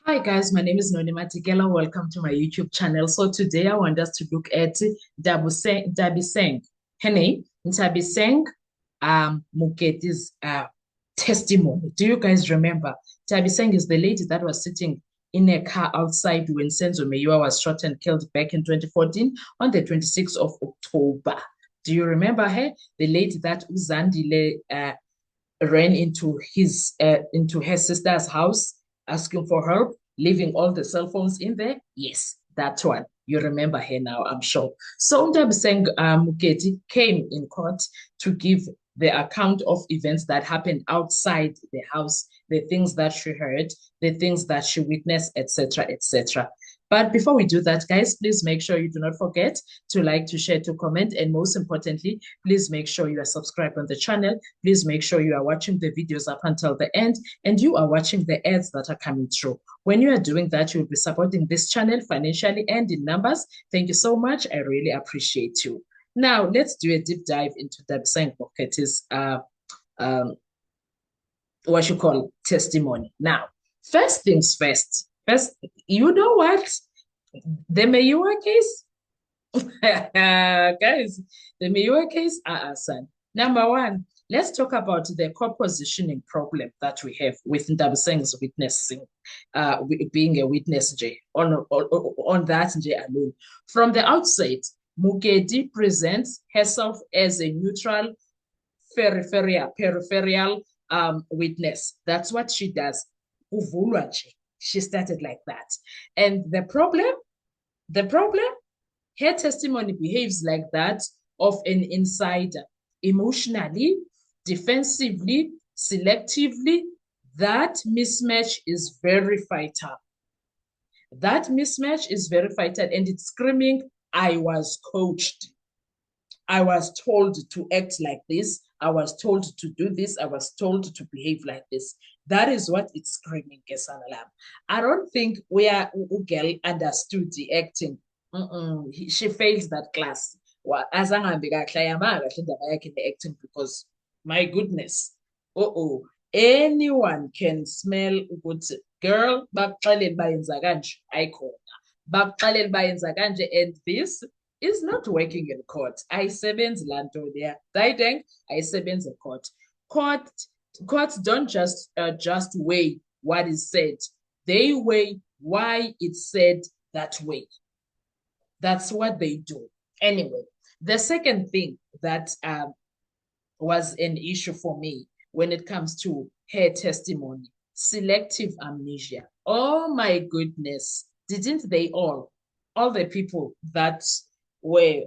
Hi guys, my name is Noni Matikela. Welcome to my YouTube channel. So today I want us to look at Dabiseng. Her name, Dabiseng Muketi's testimony. Do you guys remember? Dabiseng is the lady that was sitting in a car outside when Senzo Meyiwa was shot and killed back in 2014 on the 26th of October. Do you remember her? The lady that Uzandile ran into her sister's house asking for help, leaving all the cell phones in there. Yes, that one. You remember her now, I'm sure. So Ndabiseng Muketi came in court to give the account of events that happened outside the house, the things that she heard, the things that she witnessed, etc., etc. But before we do that, guys, please make sure you do not forget to like, to share, to comment, and most importantly, please make sure you are subscribed on the channel. Please make sure you are watching the videos up until the end and you are watching the ads that are coming through. When you are doing that, you'll be supporting this channel financially and in numbers. Thank you so much. I really appreciate you. Now, let's do a deep dive into Dabiseng Moketi's what you call testimony. Now, first things first. First, you know what? The Meyiwa case, guys, the Meyiwa case, son. Number one, let's talk about the co-positioning problem that we have with Ndabiseng's witnessing, being a witness J on that J alone. From the outset, Mukedi presents herself as a neutral peripheral witness. That's what she does. She started like that. And the problem, her testimony behaves like that of an insider, emotionally, defensively, selectively. That mismatch is very vital. That mismatch is very vital, and it's screaming, I was coached. I was told to act like this. I was told to do this. I was told to behave like this. That is what it's screaming, Kesanalam. I don't think we are Ugel understood the acting. She failed that class. As I'm the acting because my goodness. Oh, anyone can smell good girl. Bakuxelele bayenza kanje ayikhona. Bakuxelele bayenza kanje, and this is not working in court. Ayisebenzi lanto there. Dayideng ayisebenzi in court. Courts don't just weigh what is said. They weigh why it's said that way. That's what they do. Anyway, the second thing that was an issue for me when it comes to her testimony, selective amnesia. Oh my goodness. Didn't they all the people that were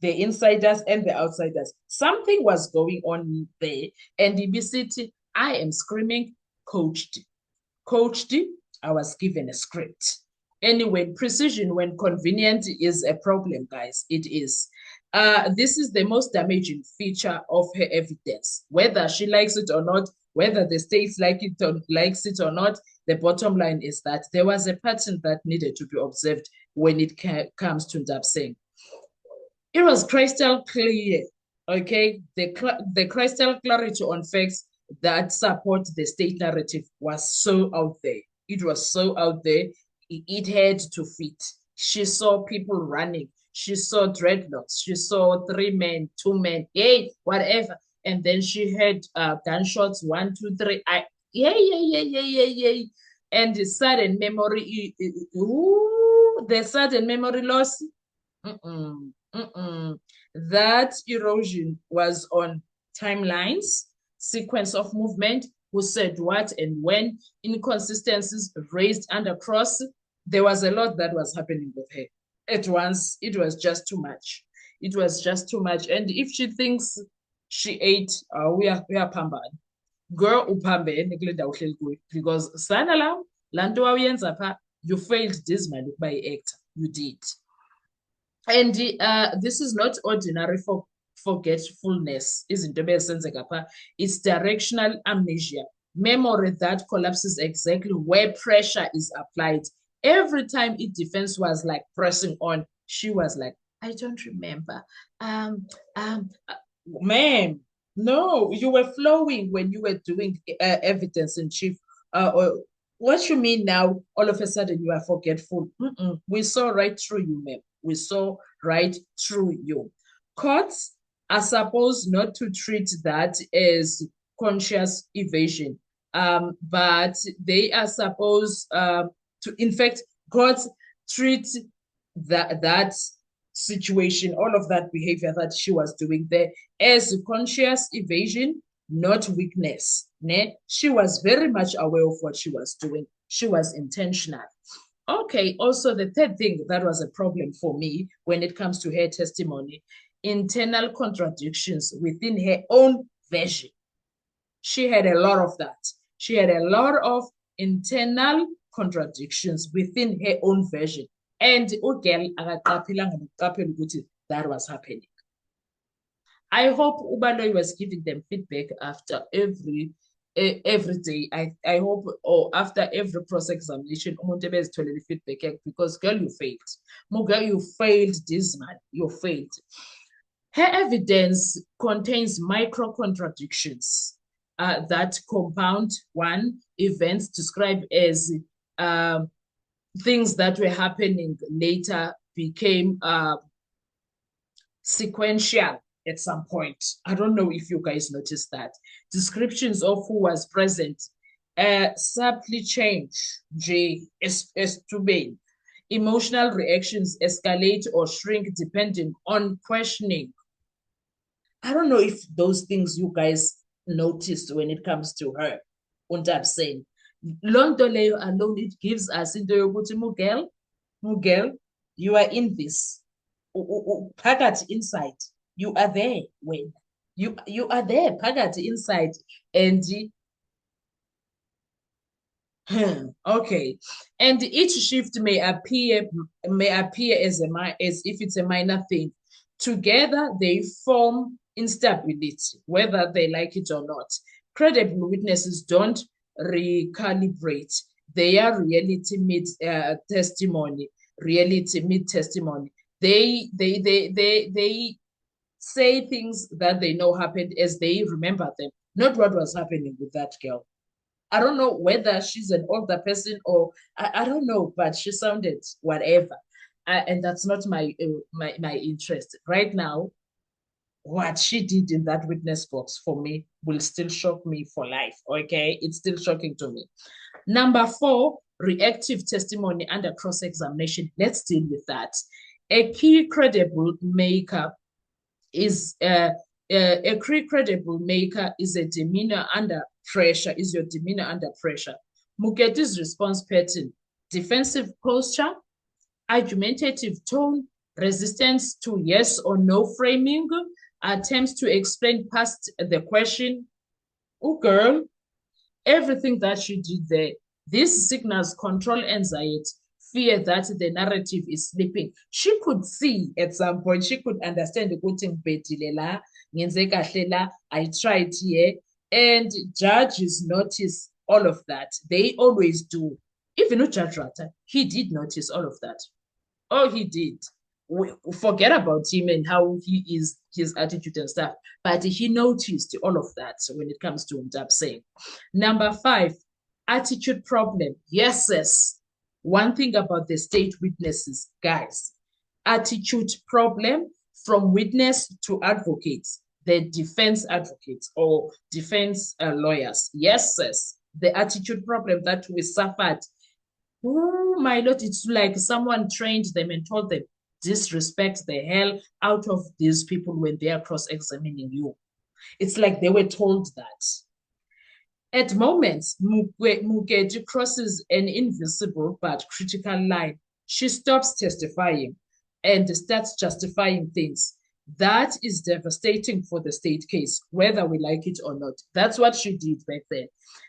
the insiders and the outsiders, something was going on there. And DB City, I am screaming, coached. Coached, I was given a script. Anyway, precision when convenient is a problem, guys. It is. This is the most damaging feature of her evidence. Whether she likes it or not, whether the states likes it or not, the bottom line is that there was a pattern that needed to be observed when it comes to Ndabiseng. It was crystal clear, okay? The crystal clarity on facts that support the state narrative was so out there. It was so out there. It had to fit. She saw people running. She saw dreadlocks. She saw 3 men, 2 men, hey, whatever. And then she heard gunshots, 1, 2, 3. Yeah. And the sudden memory, the sudden memory loss. That erosion was on timelines, sequence of movement, who said what and when, inconsistencies raised and across. There was a lot that was happening with her. At once, it was just too much. It was just too much. And if she thinks she ate, we are pambani. Girl, upambe, because sanala, lanto you failed dismally by actor. You did. And this is not ordinary forgetfulness, it's directional amnesia, memory that collapses exactly where pressure is applied. Every time it defense was like pressing on, she was like, I don't remember. Ma'am, no, you were flowing when you were doing evidence in chief, What you mean now, all of a sudden you are forgetful? We saw right through you, ma'am. We saw right through you. Courts are supposed not to treat that as conscious evasion, but they are supposed to, in fact, courts treat that situation, all of that behavior that she was doing there, as conscious evasion, not weakness. Ne? She was very much aware of what she was doing. She was intentional. Okay, also the third thing that was a problem for me when it comes to her testimony, internal contradictions within her own version. She had a lot of that. She had a lot of internal contradictions within her own version. And ugirl akaqaphilanga nokuqaphela ukuthi that was happening. I hope Ubaloy was giving them feedback after every day. I hope, or after every cross examination, umuntu ebezitholele feedback because girl, you failed. Girl, you failed this man. You failed. Her evidence contains micro contradictions that compound one events described as things that were happening later became sequential at some point. I don't know if you guys noticed that. Descriptions of who was present subtly change. J. Estubane. Emotional reactions escalate or shrink depending on questioning. I don't know if those things you guys noticed when it comes to her. Saying. Lonto leyo alone, it gives us into yokuthi Mugel, you are in this. Phakathi inside. You are there when you are there, phakathi inside, and okay, and each shift may appear as if it's a minor thing. Together, they form instability, whether they like it or not. Credible witnesses don't recalibrate. They are reality meet testimony. Reality meet testimony. They say things that they know happened as they remember them, not what was happening with that girl. I don't know whether she's an older person or I don't know, but she sounded whatever. And that's not my interest. Right now, what she did in that witness box for me will still shock me for life. Okay, it's still shocking to me. Number 4, reactive testimony under cross-examination. Let's deal with that. A key credible maker is a credible maker is a demeanor under pressure, is your demeanor under pressure. Muketi's response pattern: defensive posture, argumentative tone, resistance to yes or no framing, attempts to explain past the question. Oh, girl, everything that she did there, this signals control anxiety, fear that the narrative is slipping. She could see at some point, she could understand the I tried here, and judges notice all of that. They always do. Even Judge Rata, he did notice all of that. Oh, he did. Forget about him and how he is, his attitude and stuff, but he noticed all of that when it comes to saying. Number 5, attitude problem. Yes. One thing about the state witnesses, guys, attitude problem from witness to advocates, the defense advocates or defense lawyers. Yes, the attitude problem that we suffered. Oh my Lord, it's like someone trained them and told them, disrespect the hell out of these people when they are cross-examining you. It's like they were told that. At moments, Muketi crosses an invisible but critical line. She stops testifying and starts justifying things. That is devastating for the state case, whether we like it or not. That's what she did back then.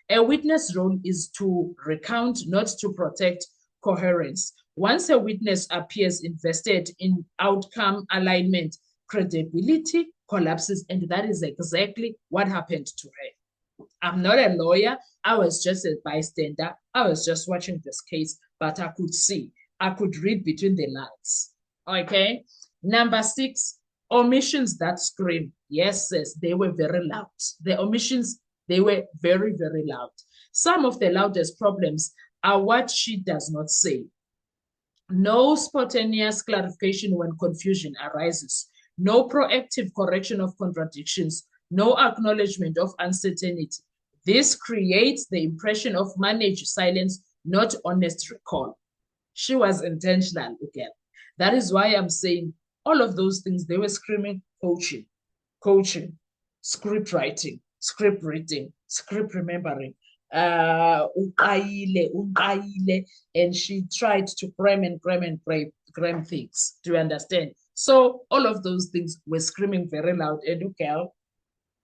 A witness' role is to recount, not to protect coherence. Once a witness appears invested in outcome alignment, credibility collapses, and that is exactly what happened to her. I'm not a lawyer. I was just a bystander. I was just watching this case, but I could see, I could read between the lines. Okay. Number 6, omissions that scream. Yes, they were very loud. The omissions They were very, very loud. Some of the loudest problems are what she does not say. No spontaneous clarification when confusion arises. No proactive correction of contradictions. No acknowledgement of uncertainty. This creates the impression of managed silence, not honest recall. She was intentional again. That is why I'm saying all of those things, they were screaming coaching, script writing, script reading, script remembering, and she tried to cram things. Do you understand? So all of those things were screaming very loud. And girl,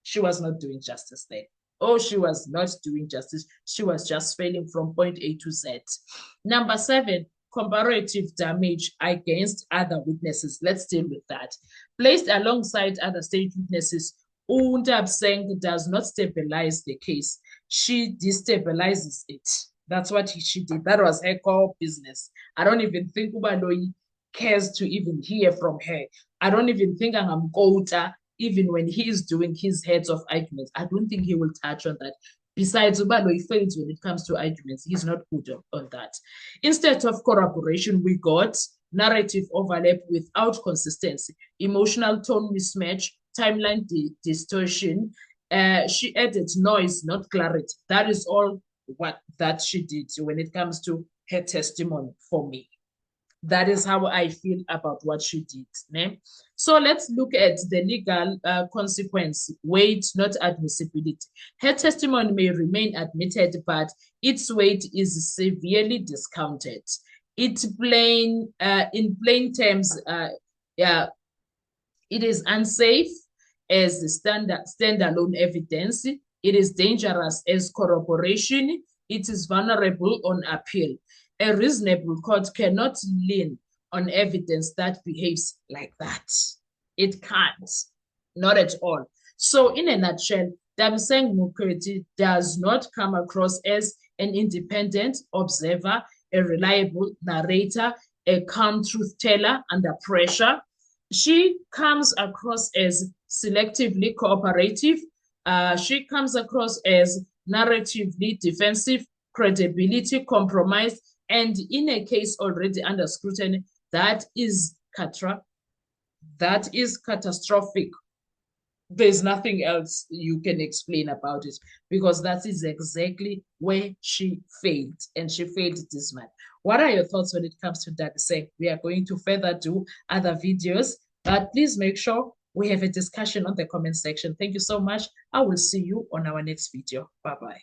she was not doing justice there. Oh, she was not doing justice. She was just failing from point A to Z. Number 7, comparative damage against other witnesses. Let's deal with that. Placed alongside other state witnesses, Undab-Seng does not stabilize the case. She destabilizes it. That's what she did. That was her core business. I don't even think Ubaloyi cares to even hear from her. I don't even think I'm Kota, even when he is doing his heads of arguments. I don't think he will touch on that. Besides, Ubaloyi fails when it comes to arguments. He's not good on that. Instead of corroboration, we got narrative overlap without consistency, emotional tone mismatch, timeline distortion. She added noise, not clarity. That is all what that she did when it comes to her testimony for me. That is how I feel about what she did. Ne? So let's look at the legal consequence, weight, not admissibility. Her testimony may remain admitted, but its weight is severely discounted. In plain terms, yeah, it is unsafe as standalone evidence. It is dangerous as corroboration. It is vulnerable on appeal. A reasonable court cannot lean on evidence that behaves like that. It can't, not at all. So in a nutshell, Damiseng Mukhwezi does not come across as an independent observer, a reliable narrator, a calm truth teller under pressure. She comes across as selectively cooperative. She comes across as narratively defensive, credibility compromised, and in a case already under scrutiny, that is catastrophic. There's nothing else you can explain about it, because that is exactly where she failed, and she failed this man. What are your thoughts when it comes to Damiseng? We are going to further do other videos, but please make sure we have a discussion on the comment section. Thank you so much. I will see you on our next video. Bye-bye.